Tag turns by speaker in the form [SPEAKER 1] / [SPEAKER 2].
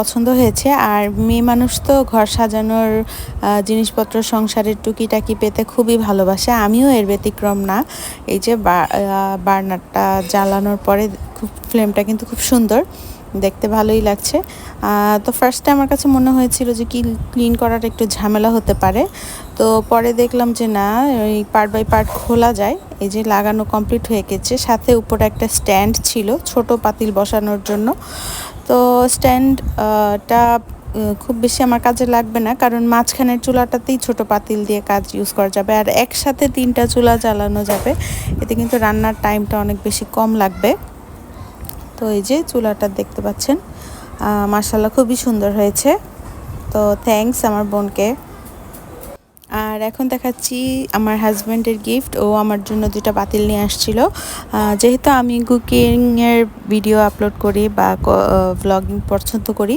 [SPEAKER 1] পছন্দ হয়েছে। আর মেয়ে মানুষ তো ঘর সাজানোর জিনিসপত্র সংসারের টুকিটাকি পেতে খুবই ভালোবাসে, আমিও এর ব্যতিক্রম না। এই যে বার্নারটা জ্বালানোর পরে খুব ফ্লেমটা কিন্তু খুব সুন্দর, দেখতে ভালোই লাগছে। তো ফার্স্টে আমার কাছে মনে হয়েছিল যে ক্লিন করাটা একটু ঝামেলা হতে পারে, তো পরে দেখলাম যে না, এই পার্ট বাই পার্ট খোলা যায়। এই যে লাগানো কমপ্লিট হয়ে গেছে, সাথে উপরে একটা স্ট্যান্ড ছিল ছোট পাতিল বসানোর জন্য। তো স্ট্যান্ডটা খুব বেশি আমার কাজে লাগবে না, কারণ মাঝখানের চুলাটাতেই ছোট পাতিল দিয়ে কাজ ইউজ করা যাবে, আর একসাথে 3টা চুলা জ্বালানো যাবে। এতে কিন্তু রান্নার টাইমটা অনেক বেশি কম লাগবে। তো এই যে চুলাটা দেখতে পাচ্ছেন, মাশাআল্লাহ খুবই সুন্দর হয়েছে। তো থ্যাঙ্কস আমার বোনকে। আর এখন দেখাচ্ছি আমার হাজব্যান্ডের গিফট। ও আমার জন্য 2টা পাতিল নিয়ে আসছিল। যেহেতু আমি কুকিংয়ের ভিডিও আপলোড করি বা ভ্লগিং পছন্দ করি,